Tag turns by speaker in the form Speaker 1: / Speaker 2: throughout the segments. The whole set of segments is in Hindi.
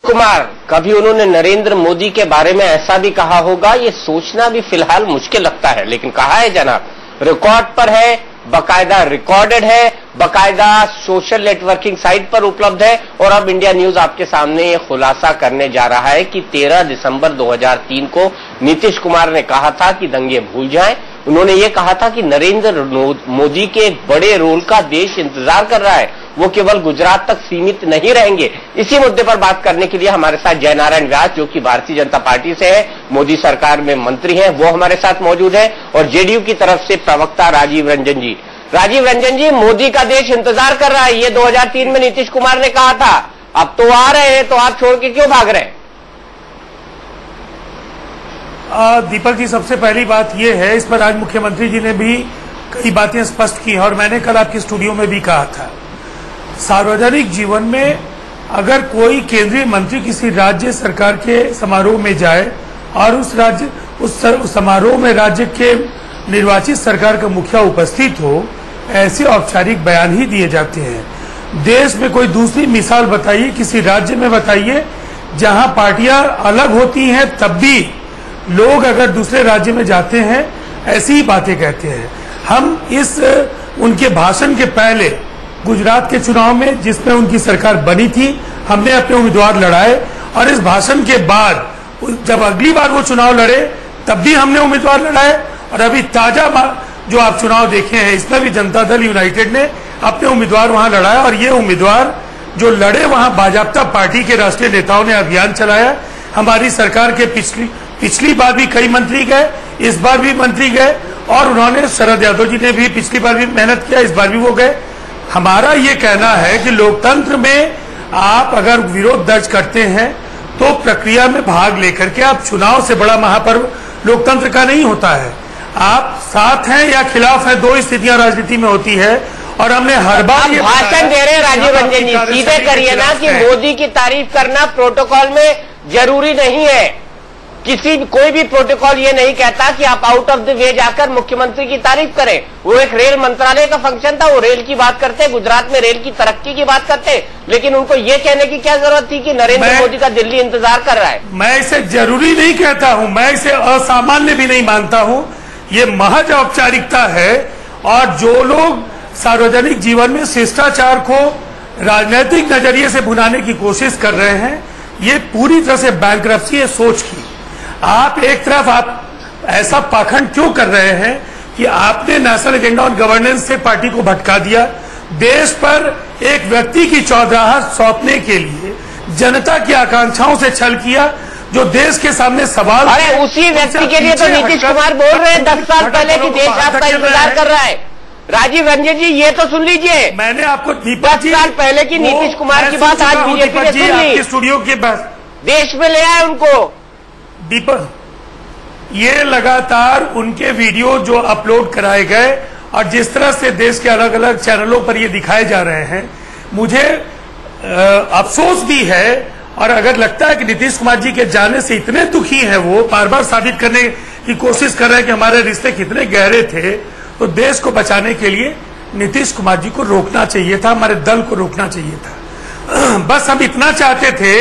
Speaker 1: कुमार, कभी उन्होंने नरेंद्र मोदी के बारे में ऐसा भी कहा होगा, ये सोचना भी फिलहाल मुश्किल लगता है, लेकिन कहा है जनाब, रिकॉर्ड पर है, बकायदा रिकॉर्डेड है, बकायदा सोशल नेटवर्किंग साइट पर उपलब्ध है। और अब इंडिया न्यूज आपके सामने ये खुलासा करने जा रहा है कि 13 दिसंबर 2003 को नीतीश कुमार ने कहा था कि दंगे भूल जाएं। उन्होंने ये कहा था कि नरेंद्र मोदी के एक बड़े रोल का देश इंतजार कर रहा है, वो केवल गुजरात तक सीमित नहीं रहेंगे। इसी मुद्दे पर बात करने के लिए हमारे साथ जयनारायण व्यास, जो कि भारतीय जनता पार्टी से है, मोदी सरकार में मंत्री हैं, वो हमारे साथ मौजूद है, और जेडीयू की तरफ से प्रवक्ता राजीव रंजन जी। राजीव रंजन जी, मोदी का देश इंतजार कर रहा है, ये 2003 में नीतीश कुमार ने कहा था, अब तो आ रहे हैं, तो आप छोड़ के क्यों भाग रहे हैं?
Speaker 2: दीपक जी, सबसे पहली बात यह है, इस पर आज मुख्यमंत्री जी ने भी कई बातें स्पष्ट की हैं और मैंने कल आपके स्टूडियो में भी कहा था, सार्वजनिक जीवन में अगर कोई केंद्रीय मंत्री किसी राज्य सरकार के समारोह में जाए और उस समारोह में राज्य के निर्वाचित सरकार का मुखिया उपस्थित हो, ऐसे औपचारिक बयान ही दिए जाते हैं। देश में कोई दूसरी मिसाल बताइए, किसी राज्य में बताइए जहां पार्टियां अलग होती हैं तब भी लोग अगर दूसरे राज्य में जाते हैं ऐसी ही बातें कहते हैं। हम उनके भाषण के पहले गुजरात के चुनाव में, जिसमें उनकी सरकार बनी थी, हमने अपने उम्मीदवार लड़ाए, और इस भाषण के बाद जब अगली बार वो चुनाव लड़े तब भी हमने उम्मीदवार लड़ाए, और अभी ताजा जो आप चुनाव देखे हैं इसमें भी जनता दल यूनाइटेड ने अपने उम्मीदवार वहां लड़ाया, और ये उम्मीदवार जो लड़े वहां भाजपा पार्टी के राष्ट्रीय नेताओं ने अभियान चलाया। हमारी सरकार के पिछली बार भी कई मंत्री गए, इस बार भी मंत्री गए, और उन्होंने, शरद यादव जी ने भी पिछली बार भी मेहनत किया, इस बार भी वो गए। हमारा ये कहना है कि लोकतंत्र में आप अगर विरोध दर्ज करते हैं तो प्रक्रिया में भाग लेकर के, आप चुनाव से बड़ा महापर्व लोकतंत्र का नहीं होता है। आप साथ हैं या खिलाफ हैं, दो स्थितियां राजनीति में होती है, और हमने हर बार
Speaker 1: भाषण दे रहे हैं राजीव रंजन जी, सीधे करिए ना कि मोदी की तारीफ करना प्रोटोकॉल में जरूरी नहीं है। कोई भी प्रोटोकॉल ये नहीं कहता कि आप आउट ऑफ द वे जाकर मुख्यमंत्री की तारीफ करें। वो एक रेल मंत्रालय का फंक्शन था, वो रेल की बात करते, गुजरात में रेल की तरक्की की बात करते, लेकिन उनको ये कहने की क्या जरूरत थी कि नरेंद्र मोदी का दिल्ली इंतजार कर रहा है?
Speaker 2: मैं इसे जरूरी नहीं कहता हूं, मैं इसे असामान्य भी नहीं मानता हूं, ये महज औपचारिकता है। और जो लोग सार्वजनिक जीवन में शिष्टाचार को राजनीतिक नजरिए से भुनाने की कोशिश कर रहे हैं, ये पूरी तरह से बैंकरप्सी है सोच की। आप एक तरफ आप ऐसा पाखंड क्यों कर रहे हैं कि आपने नेशनल एजेंडा ऑन गवर्नेंस से पार्टी को भटका दिया, देश पर एक व्यक्ति की चौधराहट सौंपने के लिए जनता की आकांक्षाओं से छल किया, जो देश के सामने सवाल।
Speaker 1: अरे उसी व्यक्ति के लिए तो नीतीश कुमार बोल रहे हैं 10 साल पहले कि देश आपका इंतजार कर रहा है। राजीव रंजन जी, ये तो सुन लीजिए,
Speaker 2: मैंने आपको
Speaker 1: 10 साल पहले की नीतीश कुमार की बात आज बीजेपी ने सुन ली,
Speaker 2: स्टूडियो के बस
Speaker 1: देश में ले आए उनको।
Speaker 2: दीपक, ये लगातार उनके वीडियो जो अपलोड कराए गए और जिस तरह से देश के अलग अलग चैनलों पर ये दिखाए जा रहे हैं, मुझे अफसोस भी है। और अगर लगता है कि नीतीश कुमार जी के जाने से इतने दुखी हैं, वो बार बार साबित करने की कोशिश कर रहे हैं कि हमारे रिश्ते कितने गहरे थे, तो देश को बचाने के लिए नीतीश कुमार जी को रोकना चाहिए था, हमारे दल को रोकना चाहिए था। बस हम इतना चाहते थे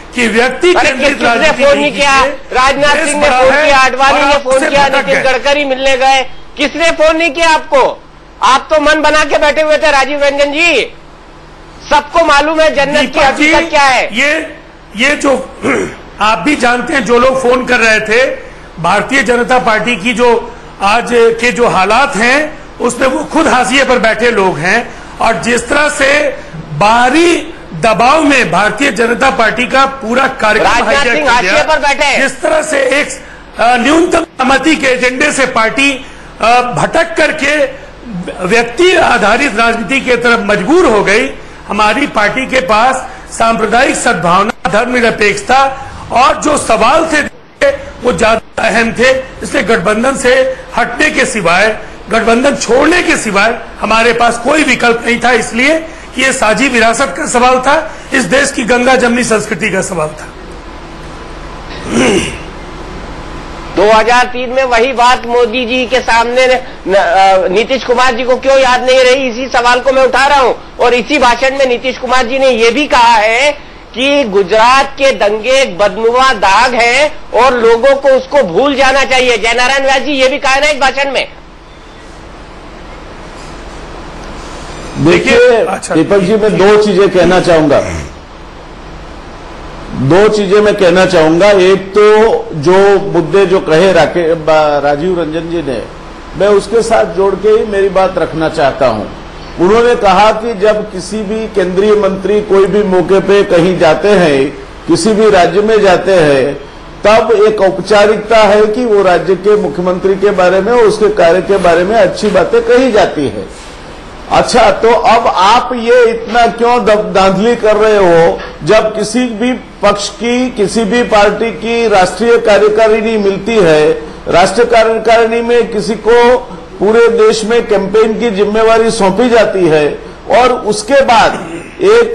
Speaker 2: कि व्यक्ति केंद्रित राजनीति
Speaker 1: फोन नहीं किया, राजनाथ सिंह ने फोन किया, आडवाणी ने फोन किया, नितिन गडकरी मिलने गए, किसने फोन नहीं किया आपको? आप तो मन बना के बैठे हुए थे राजीव रंजन जी, सबको मालूम है जन्नत की हकीकत क्या है।
Speaker 2: ये जो आप भी जानते हैं, जो लोग फोन कर रहे थे, भारतीय जनता पार्टी की जो आज के जो हालात हैं उसमें वो खुद हाशिए पर बैठे लोग हैं, और जिस तरह से बाहरी दबाव में भारतीय जनता पार्टी का पूरा कार्यक्रम हाशिए
Speaker 1: पर बैठे,
Speaker 2: जिस तरह से एक न्यूनतम सहमति के एजेंडे से पार्टी भटक करके व्यक्ति आधारित राजनीति की तरफ मजबूर हो गई। हमारी पार्टी के पास सांप्रदायिक सद्भावना, धर्मनिरपेक्षता और जो सवाल थे वो ज्यादा अहम थे। इसलिए गठबंधन से हटने के सिवाय, गठबंधन छोड़ने के सिवाय हमारे पास कोई विकल्प नहीं था, इसलिए कि ये साझी विरासत का सवाल था, इस देश की गंगा जमनी संस्कृति का सवाल था।
Speaker 1: 2003 में वही बात मोदी जी के सामने नीतीश कुमार जी को क्यों याद नहीं रही, इसी सवाल को मैं उठा रहा हूं। और इसी भाषण में नीतीश कुमार जी ने यह भी कहा है कि गुजरात के दंगे एक बदनुमा दाग है और लोगों को उसको भूल जाना चाहिए। जयनारायण व्यास जी ये भी कहा ना एक भाषण में।
Speaker 3: देखिए दीपक जी, मैं दो चीजें कहना चाहूंगा। एक तो जो मुद्दे जो कहे राजीव रंजन जी ने, मैं उसके साथ जोड़ के ही मेरी बात रखना चाहता हूं। उन्होंने कहा कि जब किसी भी केंद्रीय मंत्री कोई भी मौके पे कहीं जाते हैं, किसी भी राज्य में जाते हैं, तब एक औपचारिकता है कि वो राज्य के मुख्यमंत्री के बारे में और उसके कार्य के बारे में अच्छी बातें कही जाती है। अच्छा, तो अब आप ये इतना क्यों धांधली कर रहे हो? जब किसी भी पक्ष की, किसी भी पार्टी की राष्ट्रीय कार्यकारिणी मिलती है, राष्ट्रीय कार्यकारिणी में किसी को पूरे देश में कैंपेन की जिम्मेवारी सौंपी जाती है और उसके बाद एक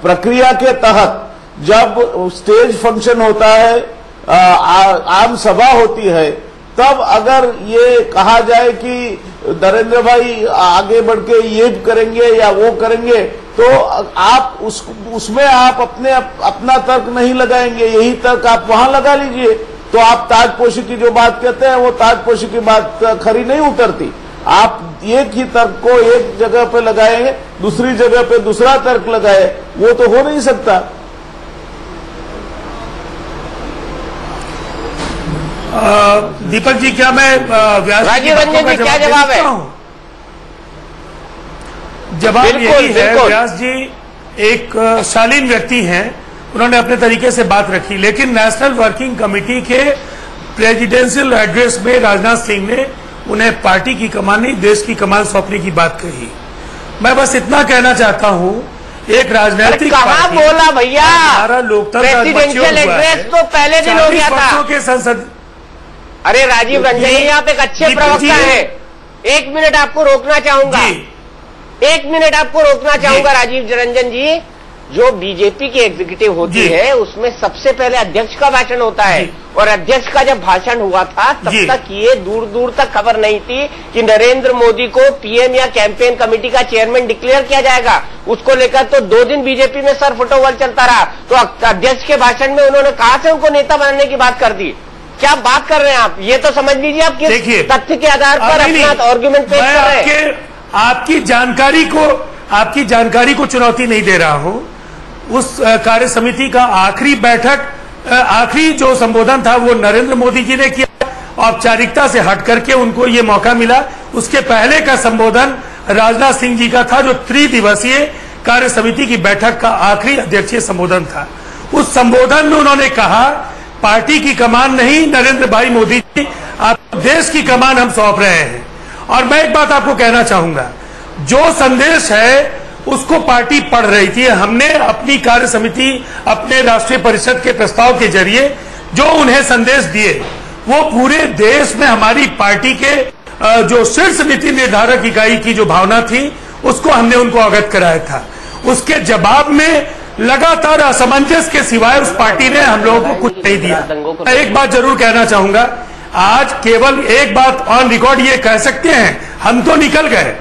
Speaker 3: प्रक्रिया के तहत जब स्टेज फंक्शन होता है, आम सभा होती है, तब अगर ये कहा जाए कि नरेंद्र भाई आगे बढ़ के ये करेंगे या वो करेंगे, तो आप उसमें आप अपना तर्क नहीं लगाएंगे। यही तर्क आप वहां लगा लीजिए, तो आप ताजपोशी की जो बात कहते हैं वो ताजपोशी की बात खरी नहीं उतरती। आप एक ही तर्क को एक जगह पे लगाएंगे, दूसरी जगह पे दूसरा तर्क लगाए, वो तो हो नहीं सकता।
Speaker 2: दीपक जी, क्या मैं
Speaker 1: राजीव रंजन जी क्या जवाब है?
Speaker 2: जवाब यही है, व्यास जी एक शालीन व्यक्ति हैं, उन्होंने अपने तरीके से बात रखी, लेकिन नेशनल वर्किंग कमेटी के प्रेसिडेंशियल एड्रेस में राजनाथ सिंह ने उन्हें पार्टी की कमान नहीं, देश की कमान सौंपने की बात कही। मैं बस इतना कहना चाहता हूं, एक राजनीतिक
Speaker 1: कहाँ बोला भैया?
Speaker 2: हमारा लोकतंत्र
Speaker 1: प्रेसिडेंशियल एड्रेस तो पहले दिन हो गया था
Speaker 2: के संसद।
Speaker 1: अरे राजीव रंजन जी आप एक अच्छे प्रवक्ता हैं, एक मिनट आपको रोकना चाहूंगा, एक मिनट आपको रोकना चाहूंगा राजीव रंजन जी। जो बीजेपी की एग्जीक्यूटिव होती है उसमें सबसे पहले अध्यक्ष का भाषण होता है, और अध्यक्ष का जब भाषण हुआ था तब तक ये दूर दूर तक खबर नहीं थी कि नरेंद्र मोदी को पीएम या कैंपेन कमेटी का चेयरमैन डिक्लेयर किया जाएगा। उसको लेकर तो 2 दिन बीजेपी में सर फुटोवल चलता रहा। तो अध्यक्ष के भाषण में उन्होंने कहा से उनको नेता बनाने की बात कर दी। क्या बात कर रहे हैं आप? ये तो समझ लीजिए आप किस तथ्य के आधार पर अपना आर्गुमेंट पेश कर रहे हैं।
Speaker 2: आपकी जानकारी को चुनौती नहीं दे रहा हूं। उस कार्य समिति का आखिरी जो संबोधन था वो नरेंद्र मोदी जी ने किया, औपचारिकता से हट करके उनको ये मौका मिला। उसके पहले का संबोधन राजनाथ सिंह जी का था, जो 3 दिवसीय कार्य समिति की बैठक का आखिरी अध्यक्षीय संबोधन था। उस संबोधन में उन्होंने कहा, पार्टी की कमान नहीं नरेंद्र भाई मोदी जी, आप देश की कमान हम सौंप रहे हैं। और मैं एक बात आपको कहना चाहूंगा, जो संदेश है उसको पार्टी पढ़ रही थी। हमने अपनी कार्य समिति, अपने राष्ट्रीय परिषद के प्रस्ताव के जरिए जो उन्हें संदेश दिए, वो पूरे देश में हमारी पार्टी के जो शीर्ष नीति निर्धारक इकाई की जो भावना थी उसको हमने उनको अवगत कराया था। उसके जवाब में लगातार असमंजस के सिवाय उस पार्टी ने हम लोगों को कुछ नहीं दिया। मैं एक बात जरूर कहना चाहूंगा, आज केवल एक बात ऑन रिकॉर्ड ये कह सकते हैं, हम तो निकल गए,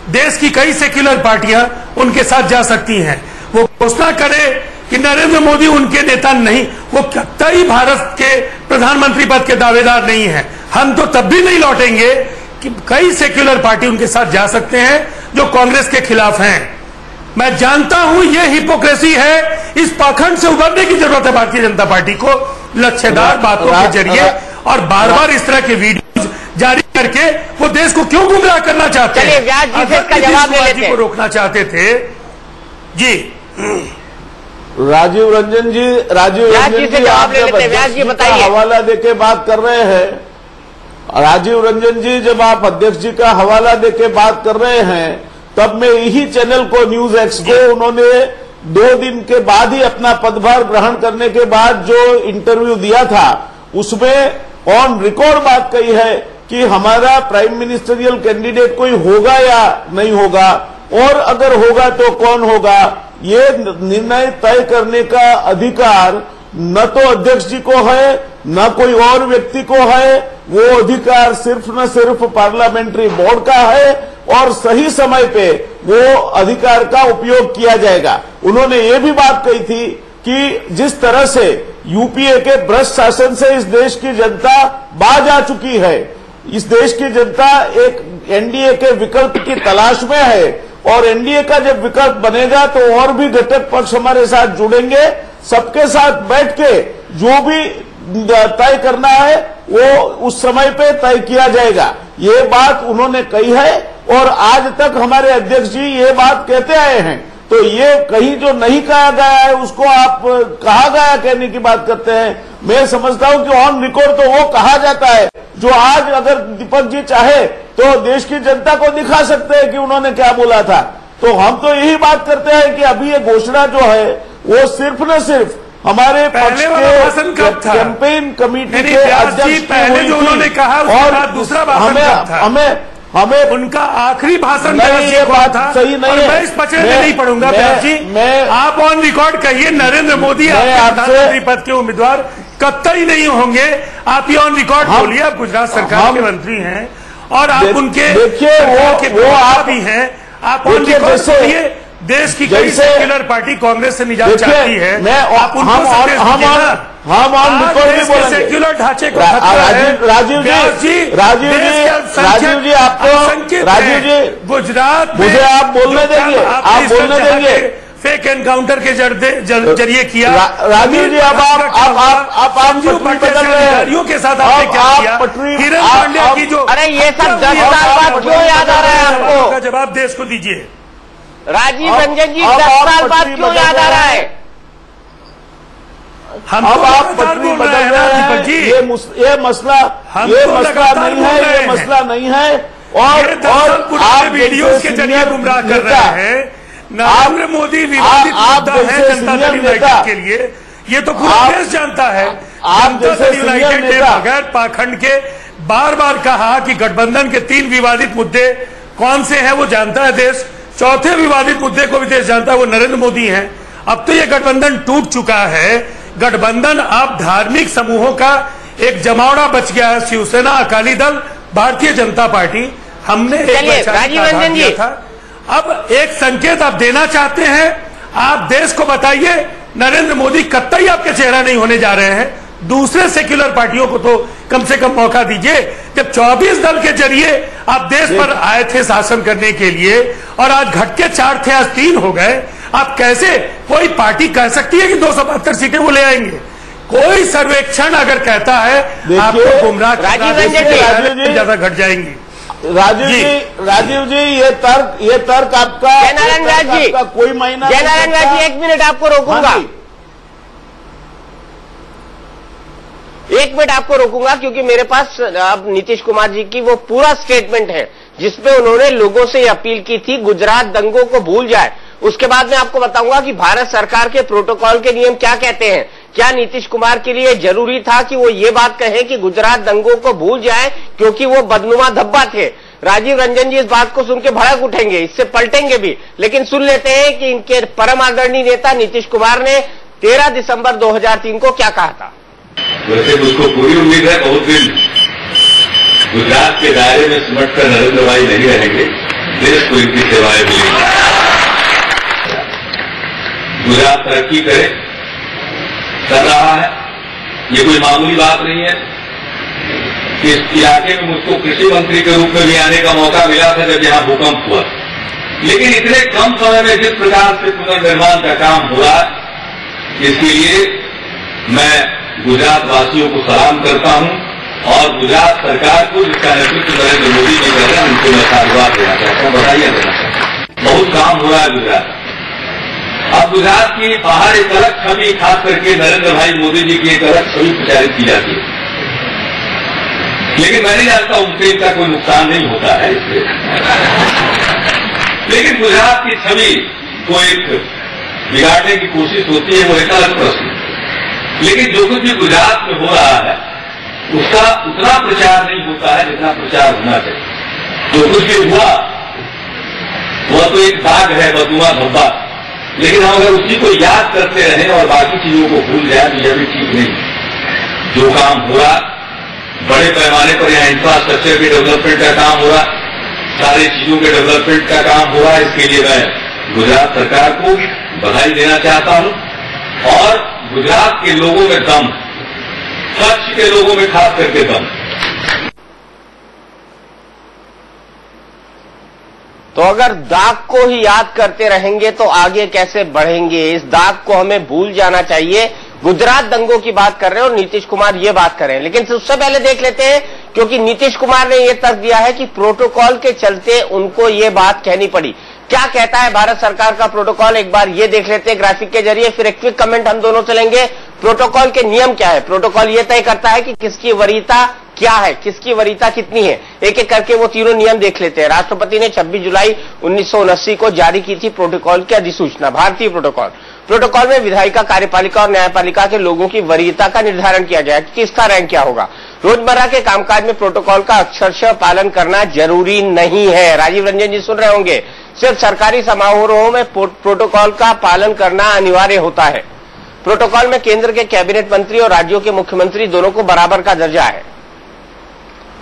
Speaker 2: देश की कई सेक्युलर पार्टियां उनके साथ जा सकती हैं। वो घोषणा करे कि नरेंद्र मोदी उनके नेता नहीं, वो कतई भारत के प्रधानमंत्री पद के दावेदार नहीं है, हम तो तब भी नहीं लौटेंगे कि कई सेक्युलर पार्टी उनके साथ जा सकते हैं जो कांग्रेस के खिलाफ हैं। मैं जानता हूं ये हिपोक्रेसी है, इस पाखंड से उबरने की जरूरत है भारतीय जनता पार्टी को, लक्ष्यदार बातों के जरिए और बार बार इस तरह के वीडियो जारी करके वो देश को क्यों गुमराह करना चाहते हैं?
Speaker 1: व्यास जी से इसका जवाब ले लेते हैं।
Speaker 2: को रोकना चाहते थे जी।
Speaker 3: राजीव रंजन जी आप
Speaker 1: जब बताइए,
Speaker 3: हवाला देके बात कर रहे हैं, राजीव रंजन जी जब आप अध्यक्ष जी का हवाला देके बात कर रहे हैं, तब में यही चैनल को, न्यूज एक्स को, उन्होंने 2 दिन के बाद ही अपना पदभार ग्रहण करने के बाद जो इंटरव्यू दिया था उसमें ऑन रिकॉर्ड बात कही है कि हमारा प्राइम मिनिस्टरियल कैंडिडेट कोई होगा या नहीं होगा, और अगर होगा तो कौन होगा, ये निर्णय तय करने का अधिकार न तो अध्यक्ष जी को है न कोई और व्यक्ति को है। वो अधिकार सिर्फ न सिर्फ पार्लियामेंट्री बोर्ड का है, और सही समय पे वो अधिकार का उपयोग किया जाएगा। उन्होंने ये भी बात कही थी कि जिस तरह से यूपीए के भ्रष्ट शासन से इस देश की जनता बाज आ चुकी है, इस देश की जनता एक एनडीए के विकल्प की तलाश में है और एनडीए का जब विकल्प बनेगा तो और भी घटक पक्ष हमारे साथ जुड़ेंगे। सबके साथ बैठ के जो भी तय करना है वो उस समय पे तय किया जाएगा, ये बात उन्होंने कही है। और आज तक हमारे अध्यक्ष जी ये बात कहते आए हैं, तो ये कहीं जो नहीं कहा गया है उसको आप कहा गया कहने की बात करते हैं। मैं समझता हूं कि ऑन रिकॉर्ड तो वो कहा जाता है जो आज अगर दीपक जी चाहे तो देश की जनता को दिखा सकते हैं कि उन्होंने क्या बोला था। तो हम तो यही बात करते हैं कि अभी ये घोषणा जो है वो सिर्फ न सिर्फ हमारे
Speaker 2: पहले वाला भाषण कब था?
Speaker 3: कैंपेन कमेटी के
Speaker 2: अध्यक्ष पहले जो उन्होंने कहा और दूसरा भाषण कब था?
Speaker 3: हमें
Speaker 2: उनका आखिरी भाषण
Speaker 3: नहीं, ये बात सही नहीं है।
Speaker 2: मैं इस पचड़े में नहीं पढ़ूंगा व्यास जी। आप ऑन रिकॉर्ड कहिए नरेंद्र मोदी प्रधानमंत्री पद के उम्मीदवार कतई नहीं होंगे। आप ये ऑन रिकॉर्ड बोलिए, आप गुजरात सरकार के मंत्री हैं और आप उनके
Speaker 3: देखिए वो आप
Speaker 2: भी हैं। आप ऑन रिकॉर्ड बोलिए, देश की कई सेक्युलर पार्टी कांग्रेस से निजात चाहती है, आप उनको
Speaker 3: हम ऑन रिकॉर्ड भी बोलेंगे।
Speaker 2: सेक्युलर ढांचे को
Speaker 3: राजीव जी आपको
Speaker 2: गुजरात
Speaker 3: मुझे आप बोलने देंगे, आप बोलने देंगे।
Speaker 2: फेक एनकाउंटर के जरिए किया
Speaker 3: राजीव जी, अब आप पटरी बदल रहे हैं
Speaker 2: के साथ आपने क्या किया? किरण पांड्या की जो,
Speaker 1: अरे ये सब 10 साल बाद क्यों याद आ रहा है आपको?
Speaker 2: का जवाब देश को दीजिए।
Speaker 1: राजीव रंजन जी 10 साल बाद क्यों याद आ रहा है?
Speaker 3: अब आप पटरी बदल रहे हैं। ये मसला नहीं है, ये मसला नहीं है। और
Speaker 2: आप वीडियो के जरिए गुमराह कर रहे हैं। नरेंद्र मोदी विवादित मुद्दा है जनता दल यूनाइटेड के लिए, ये तो पूरा देश जानता है। जनता दल यूनाइटेड ने बगैर पाखंड के बार बार कहा कि गठबंधन के 3 विवादित मुद्दे कौन से हैं वो जानता है देश। चौथे विवादित मुद्दे को भी देश जानता है, वो नरेंद्र मोदी हैं। अब तो ये गठबंधन टूट चुका है। गठबंधन अब धार्मिक समूहों का एक जमावड़ा बच गया है। शिवसेना, अकाली दल, भारतीय जनता पार्टी, हमने एक
Speaker 1: राजीव रंजन जी
Speaker 2: था। अब एक संकेत आप देना चाहते हैं, आप देश को बताइए नरेंद्र मोदी कतई आपके चेहरा नहीं होने जा रहे हैं। दूसरे सेक्युलर पार्टियों को तो कम से कम मौका दीजिए। जब 24 दल के जरिए आप देश पर आए थे शासन करने के लिए और आज घट के 4 थे, आज 3 हो गए, आप कैसे, कोई पार्टी कह सकती है कि 272 सीटें वो ले आएंगे? कोई सर्वेक्षण अगर कहता है आपको गुमराह ज्यादा घट जाएंगी।
Speaker 3: राजीव जी ये तर्क आपका
Speaker 1: जयनारायण राज जी
Speaker 3: का कोई मायना।
Speaker 1: जयनारायण राज जी 1 मिनट आपको रोकूंगा, 1 मिनट आपको रोकूंगा क्योंकि मेरे पास अब नीतीश कुमार जी की वो पूरा स्टेटमेंट है जिसमें उन्होंने लोगों से अपील की थी गुजरात दंगों को भूल जाए। उसके बाद मैं आपको बताऊंगा कि भारत सरकार के प्रोटोकॉल के नियम क्या कहते हैं। क्या नीतीश कुमार के लिए जरूरी था कि वो ये बात कहें कि गुजरात दंगों को भूल जाए क्योंकि वो बदनुमा धब्बा थे? राजीव रंजन जी इस बात को सुन के भड़क उठेंगे, इससे पलटेंगे भी, लेकिन सुन लेते हैं कि इनके परम आदरणीय नेता नीतीश कुमार ने 13 दिसंबर 2003 को क्या कहा था।
Speaker 4: वैसे मुझको पूरी उम्मीद है बहुत दिन गुजरात के दायरे में सिमट कर नरेंद्र भाई नहीं रहेंगे, देश को इनकी सेवाएं मिलेंगी। गुजरात तरक्की करे, कर रहा है, ये कोई मामूली बात नहीं है कि इस इलाके में मुझको कृषि मंत्री के रूप में भी आने का मौका मिला था जब यहां भूकंप हुआ, लेकिन इतने कम समय में जिस प्रकार से पुनर्निर्माण का काम हो रहा है इसके लिए मैं गुजरात वासियों को सलाम करता हूं और गुजरात सरकार को जिसका नेतृत्व नरेंद्र मोदी जी कर रहे हैं उनको मैं साधुवाद देना चाहता हूं, बधाइयां देना चाहता हूं। बहुत काम हो रहा है गुजरात। अब गुजरात की बाहर एक अलग छवि, खास करके नरेंद्र भाई मोदी जी की एक अलग छवि प्रचारित की जाती है, लेकिन मैं नहीं जानता उनसे इनका कोई नुकसान नहीं होता है इससे। लेकिन गुजरात की छवि को एक बिगाड़ने की कोशिश होती है, वो एक अलग प्रश्न। लेकिन जो कुछ भी गुजरात में हो रहा है उसका उतना प्रचार नहीं होता है जितना प्रचार होना चाहिए। जो कुछ भी हुआ वह तो एक दाग है, बदनुमा धब्बा, लेकिन हम अगर उसी को याद करते रहें और बाकी चीजों को भूल जाए तो यह भी ठीक नहीं। जो काम हो रहा बड़े पैमाने पर यहाँ इंफ्रास्ट्रक्चर के डेवलपमेंट का काम हो रहा, सारी चीजों के डेवलपमेंट का काम हुआ। इसके लिए मैं गुजरात सरकार को बधाई देना चाहता हूं और गुजरात के लोगों में दम, कच्छ के लोगों में खास करके दम।
Speaker 1: तो अगर दाग को ही याद करते रहेंगे तो आगे कैसे बढ़ेंगे? इस दाग को हमें भूल जाना चाहिए। गुजरात दंगों की बात कर रहे हैं और नीतीश कुमार ये बात कर रहे हैं, लेकिन उससे पहले देख लेते हैं, क्योंकि नीतीश कुमार ने यह तर्क दिया है कि प्रोटोकॉल के चलते उनको ये बात कहनी पड़ी। क्या कहता है भारत सरकार का प्रोटोकॉल, एक बार ये देख लेते हैं ग्राफिक के जरिए, फिर एक क्विक कमेंट हम दोनों से लेंगे। प्रोटोकॉल के नियम क्या है? प्रोटोकॉल ये तय करता है कि किसकी वरीयता क्या है, किसकी वरीयता कितनी है। एक एक करके वो तीनों नियम देख लेते हैं। राष्ट्रपति ने 26 जुलाई 1979 को जारी की थी प्रोटोकॉल की अधिसूचना, भारतीय प्रोटोकॉल। प्रोटोकॉल में विधायिका, कार्यपालिका और न्यायपालिका के लोगों की वरीयता का निर्धारण किया गया कि किसका रैंक क्या होगा। रोजमर्रा के कामकाज में प्रोटोकॉल का अक्षरशः पालन करना जरूरी नहीं है। राजीव रंजन जी सुन रहे होंगे, सिर्फ सरकारी समारोहों में प्रोटोकॉल का पालन करना अनिवार्य होता है। प्रोटोकॉल में केंद्र के कैबिनेट मंत्री और राज्यों के मुख्यमंत्री दोनों को बराबर का दर्जा है।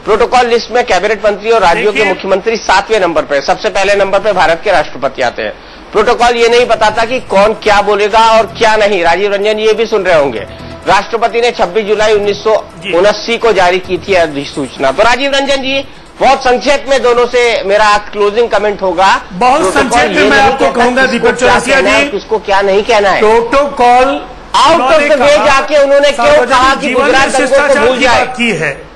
Speaker 1: प्रोटोकॉल लिस्ट में कैबिनेट मंत्री और राज्यों के मुख्यमंत्री 7वें नंबर पर, सबसे पहले नंबर पर भारत के राष्ट्रपति आते हैं। प्रोटोकॉल ये नहीं बताता कि कौन क्या बोलेगा और क्या नहीं। राजीव रंजन ये भी सुन रहे होंगे, राष्ट्रपति ने 26 जुलाई 1979 को जारी की थी अधिसूचना। तो राजीव रंजन जी, बहुत संक्षेप में दोनों से मेरा क्लोजिंग कमेंट होगा।
Speaker 2: बहुत संक्षेप में मैं आपको कहूंगा दीपक चौरसिया जी,
Speaker 1: किसको क्या नहीं कहना है।
Speaker 2: Protocol
Speaker 1: out of the way जाके उन्होंने क्यों कहा कि गुजरात दंगों को भूल जाए
Speaker 2: की है।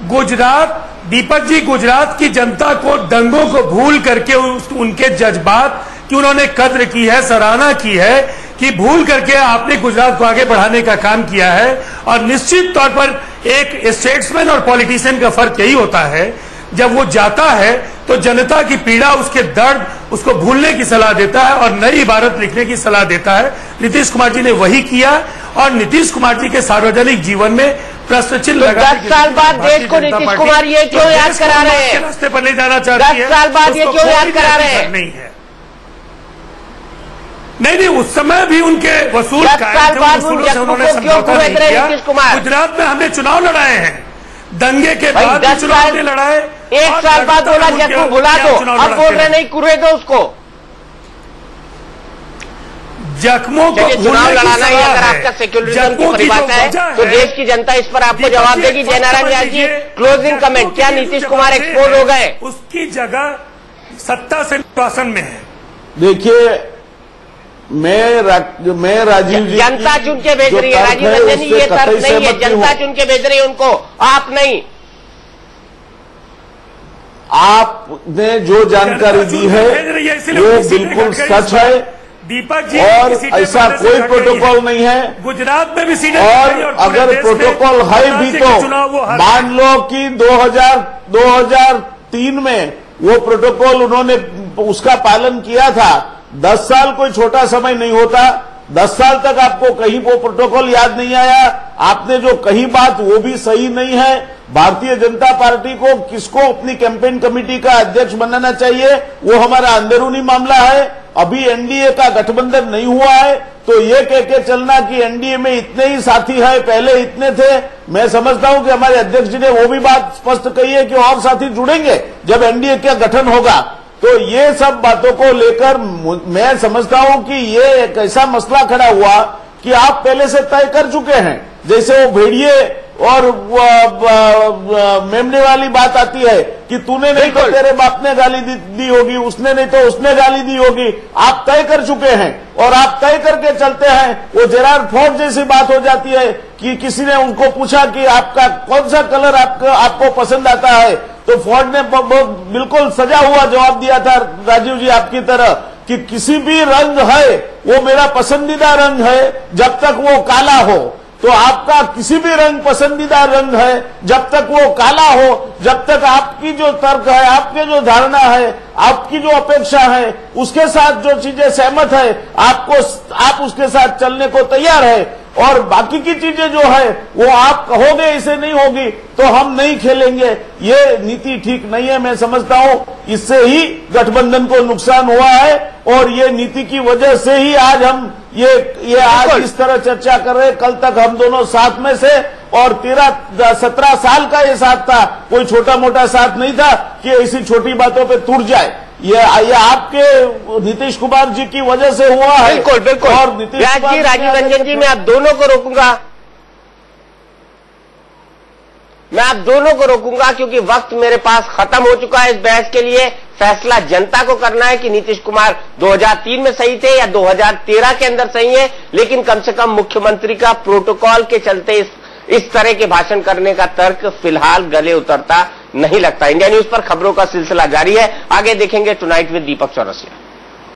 Speaker 2: गुजरात, दीपक जी, गुजरात की जनता को दंगों को भूल करके उनके जज्बात की उन्होंने कद्र की है, सराहना की है कि भूल करके आपने गुजरात को आगे बढ़ाने का काम किया है। और निश्चित तौर पर एक स्टेट्समैन और पॉलिटिशियन का फर्क यही होता है, जब वो जाता है तो जनता की पीड़ा, उसके दर्द, उसको भूलने की सलाह देता है और नई इबारत लिखने की सलाह देता है। नीतीश कुमार जी ने वही किया और नीतीश कुमार जी के सार्वजनिक जीवन में प्रश्न चिन्ह लगा।
Speaker 1: 10 साल बाद देश को नीतीश कुमार ये क्यों याद करा रहे हैं?
Speaker 2: रास्ते पर ले जाना चाहती है।
Speaker 1: 10 साल बाद ये क्यों याद करा रहे हैं?
Speaker 2: नहीं है, नहीं, उस समय भी उनके वसूल
Speaker 1: 10 साल बाद उन्होंने समझौता नहीं किया। नीतीश कुमार,
Speaker 2: गुजरात में हमने चुनाव लड़ाए हैं, दंगे के बाद
Speaker 1: 10
Speaker 2: चुनाव लड़ाए।
Speaker 1: 1 साल बाद बोला जख्म भुला दो, अब बोल रहे नहीं कुरे दो उसको।
Speaker 2: जख्मों को
Speaker 1: चुनाव लड़ाना ही अगर आपका सेक्युलरिज्म की परिभाषा है तो देश की जनता इस पर आपको जवाब देगी। जयनारायण व्यास जी, क्लोजिंग कमेंट, क्या नीतीश कुमार एक्सपोज हो गए?
Speaker 2: उसकी जगह सत्ता से शासन में है।
Speaker 3: देखिए, मैं राजीव जी,
Speaker 1: जनता चुन के भेज रही है। राजीव रंजन जी, ये तर्क नहीं है, जनता चुन के भेज रही है उनको, आप नहीं।
Speaker 3: आपने जो जानकारी दी है वो बिल्कुल सच है
Speaker 2: दीपक जी,
Speaker 3: और ऐसा कोई प्रोटोकॉल नहीं है।
Speaker 2: गुजरात में भी सीटें,
Speaker 3: और अगर प्रोटोकॉल है भी तो मान लो कि 2003 में वो प्रोटोकॉल उन्होंने उसका पालन किया था। 10 साल कोई छोटा समय नहीं होता। 10 साल तक आपको कहीं वो प्रोटोकॉल याद नहीं आया। आपने जो कही बात वो भी सही नहीं है। भारतीय जनता पार्टी को किसको अपनी कैंपेन कमेटी का अध्यक्ष बनाना चाहिए वो हमारा अंदरूनी मामला है। अभी एनडीए का गठबंधन नहीं हुआ है तो ये कह के चलना कि एनडीए में इतने ही साथी है, पहले इतने थे। मैं समझता हूं कि हमारे अध्यक्ष जी ने वो भी बात स्पष्ट कही है कि और साथी जुड़ेंगे जब एनडीए का गठन होगा। तो ये सब बातों को लेकर मैं समझता हूं कि ये एक ऐसा मसला खड़ा हुआ कि आप पहले से तय कर चुके हैं। जैसे वो भेड़िए और मेमने वाली बात आती है कि तूने नहीं तो तेरे बाप ने गाली दी होगी, उसने नहीं तो उसने गाली दी होगी। आप तय कर चुके हैं और आप तय करके चलते हैं। वो जेरार्ड फोर्ड जैसी बात हो जाती है कि किसी ने उनको पूछा कि आपका कौन सा कलर आपको पसंद आता है, तो फोर्ड ने बिल्कुल सजा हुआ जवाब दिया था राजीव जी आपकी तरह कि किसी भी रंग है वो मेरा पसंदीदा रंग है जब तक वो काला हो। तो आपका किसी भी रंग पसंदीदा रंग है जब तक वो काला हो, जब तक आपकी जो तर्क है, आपके जो धारणा है, आपकी जो अपेक्षा है, उसके साथ जो चीजें सहमत है, आप उसके साथ चलने को तैयार है। और बाकी की चीजें जो है वो आप कहोगे इसे नहीं होगी तो हम नहीं खेलेंगे। ये नीति ठीक नहीं है। मैं समझता हूं इससे ही गठबंधन को नुकसान हुआ है और ये नीति की वजह से ही आज हम ये आज इस तरह चर्चा कर रहे, कल तक हम दोनों साथ में से और 17 साल का ये साथ था, कोई छोटा मोटा साथ नहीं था कि ऐसी छोटी बातों पे टूट जाए। ये आपके नीतीश कुमार जी की वजह से हुआ है।
Speaker 1: बिल्कुल बिल्कुल।
Speaker 3: और नीतीश कुमार
Speaker 1: जी, राजीव रंजन जी, मैं आप दोनों को रोकूंगा, क्योंकि वक्त मेरे पास खत्म हो चुका है इस बहस के लिए। फैसला जनता को करना है कि नीतीश कुमार 2003 में सही थे या 2013 के अंदर सही है, लेकिन कम से कम मुख्यमंत्री का प्रोटोकॉल के चलते इस तरह के भाषण करने का तर्क फिलहाल गले उतरता नहीं लगता। इंडिया न्यूज पर खबरों का सिलसिला जारी है, आगे देखेंगे टुनाइट विद दीपक चौरसिया।